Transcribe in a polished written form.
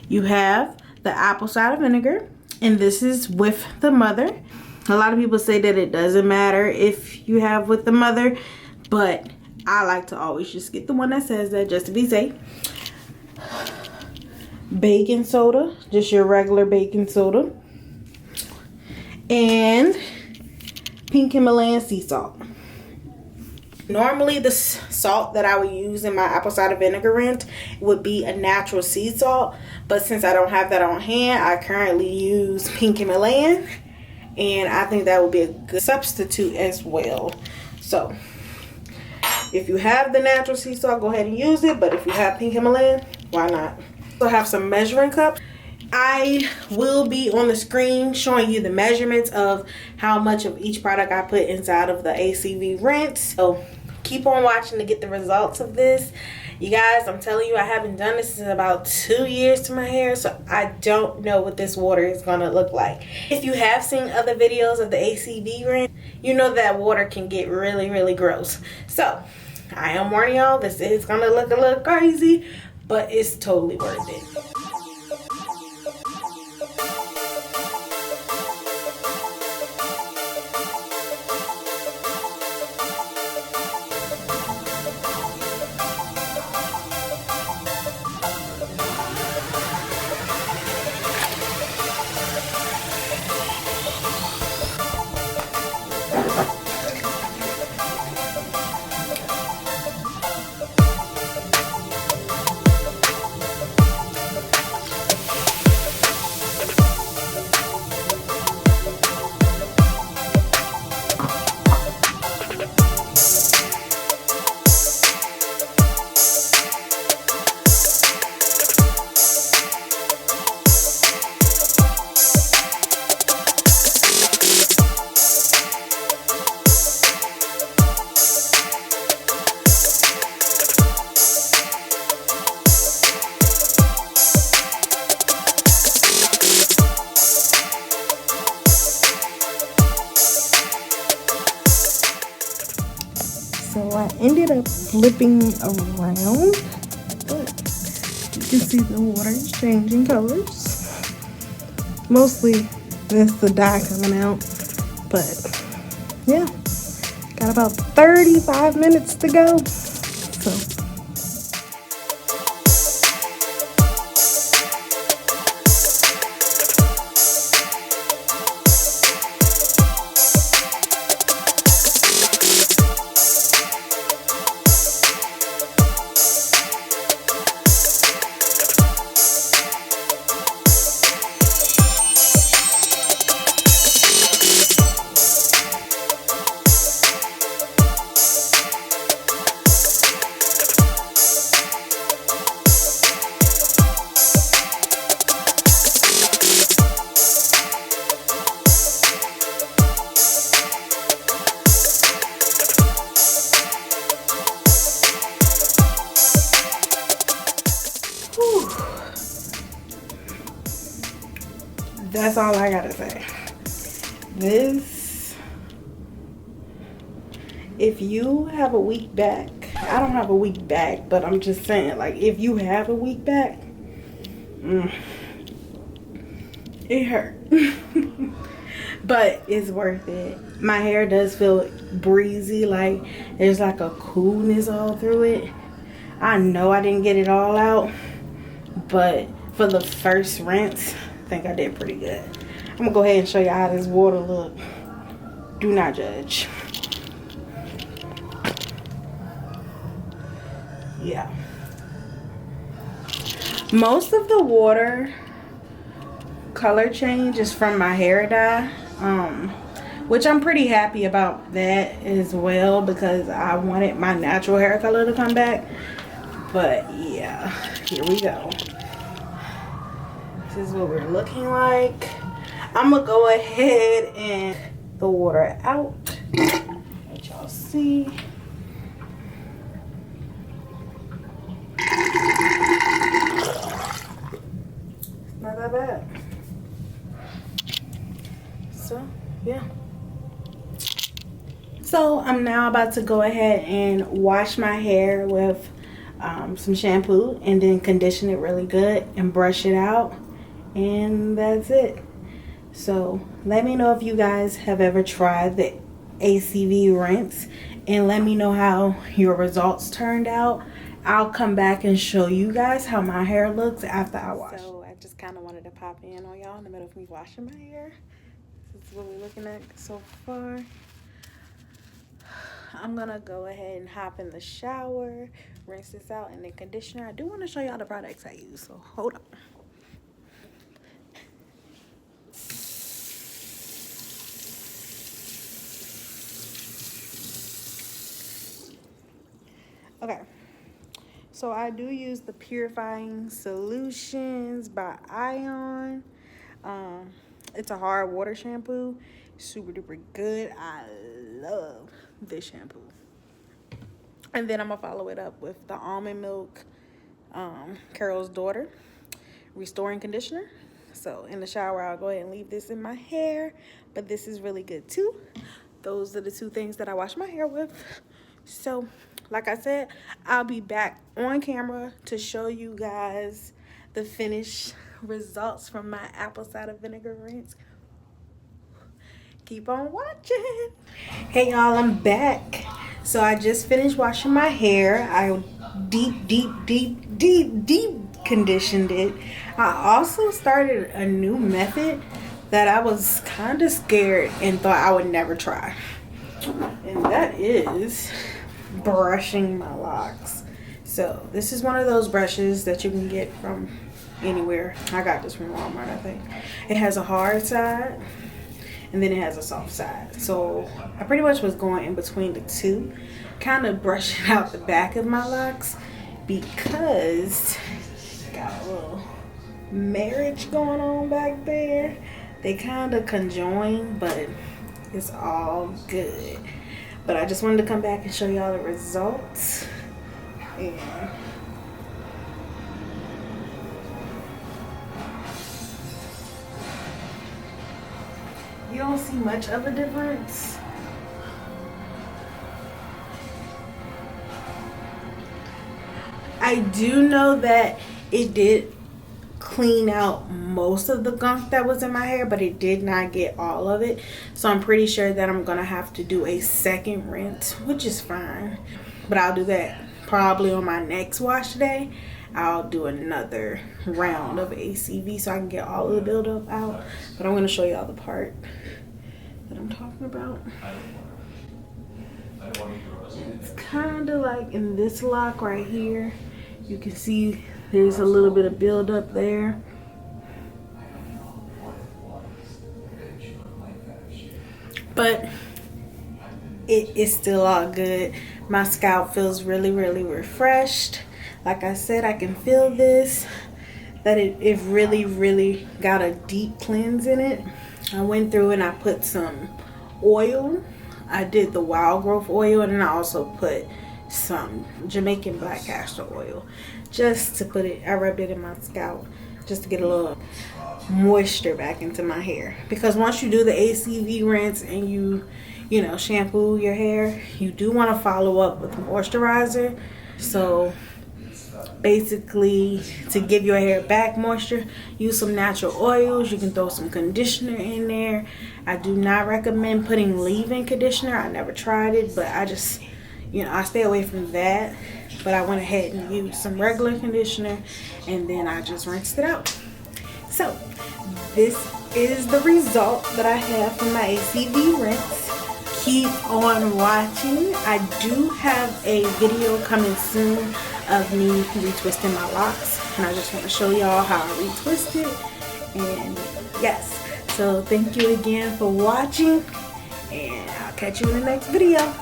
You have the apple cider vinegar, and this is with the mother. A lot of people say that it doesn't matter if you have with the mother, but I like to always just get the one that says that just to be safe. Baking soda, just your regular baking soda, and pink Himalayan sea salt. Normally the salt that I would use in my apple cider vinegar rinse would be a natural sea salt, but since I don't have that on hand, I currently use pink Himalayan, and I think that would be a good substitute as well. So if you have the natural sea salt, go ahead and use it, but if you have pink Himalayan, why not? So I have some measuring cups. I will be on the screen showing you the measurements of how much of each product I put inside of the ACV rinse. So keep on watching to get the results of this. You guys, I'm telling you, I haven't done this in about 2 years to my hair, so I don't know what this water is going to look like. If you have seen other videos of the ACV rinse, you know that water can get really, really gross. So I am warning y'all, this is going to look a little crazy, but it's totally worth it. So I ended up flipping around, but you can see the water is changing colors. Mostly that's the dye coming out, but yeah, got about 35 minutes to go. So that's all I gotta say. This, if you have a weak back, I don't have a weak back, but I'm just saying, like, if you have a weak back, it hurt. But it's worth it. My hair does feel breezy, like there's like a coolness all through it. I know I didn't get it all out, but for the first rinse, I think I did pretty good. I'm gonna go ahead and show you how this water look. Do not judge. Yeah. Most of the water color change is from my hair dye, which I'm pretty happy about that as well, because I wanted my natural hair color to come back. But yeah, here we go. This is what we're looking like. I'm gonna go ahead and the water out. Let y'all see. Not that bad. So yeah. So I'm now about to go ahead and wash my hair with some shampoo, and then condition it really good and brush it out, and that's it. So let me know if you guys have ever tried the ACV rinse, and let me know how your results turned out. I'll come back and show you guys how my hair looks after I wash. So I just kind of wanted to pop in on y'all in the middle of me washing my hair. This is what we're looking at so far. I'm gonna go ahead and hop in the shower, rinse this out, and then conditioner. I do want to show y'all the products I use, so hold on. Okay, so I do use the Purifying Solutions by Ion. It's a hard water shampoo, super duper good. I love this shampoo. And then I'm gonna follow it up with the Almond Milk Carol's Daughter Restoring Conditioner. So in the shower, I'll go ahead and leave this in my hair, but this is really good too. Those are the two things that I wash my hair with. So like I said, I'll be back on camera to show you guys the finished results from my apple cider vinegar rinse. Keep on watching. Hey y'all, I'm back. So I just finished washing my hair. I deep conditioned it. I also started a new method that I was kind of scared and thought I would never try. And that is brushing my locks. So this is one of those brushes that you can get from anywhere. I got this from Walmart, I think. It has a hard side and then it has a soft side. So I pretty much was going in between the two, kind of brushing out the back of my locks because got a little marriage going on back there. They kind of conjoin, but it's all good. But I just wanted to come back and show y'all the results. And you don't see much of a difference. I do know that it did clean out most of the gunk that was in my hair, but it did not get all of it. So I'm pretty sure that I'm gonna have to do a second rinse, which is fine. But I'll do that probably on my next wash day. I'll do another round of ACV so I can get all of the buildup out. But I'm gonna show y'all the part that I'm talking about. It's kind of like in this lock right here. You can see there's a little bit of buildup there. But it is still all good. My scalp feels really, really refreshed. Like I said, I can feel this, that it really, really got a deep cleanse in it. I went through and I put some oil. I did the wild growth oil, and then I also put some Jamaican black castor oil just to put it, I rubbed it in my scalp just to get a little moisture back into my hair. Because once you do the ACV rinse and you know, shampoo your hair, you do want to follow up with moisturizer. So basically, to give your hair back moisture, use some natural oils. You can throw some conditioner in there. I do not recommend putting leave-in conditioner. I never tried it, but I just, you know, I stay away from that. But I went ahead and used some regular conditioner, and then I just rinsed it out. So this is the result that I have from my ACV rinse. Keep on watching. I do have a video coming soon of me retwisting my locks, and I just want to show y'all how I retwist it. And yes, so thank you again for watching, and I'll catch you in the next video.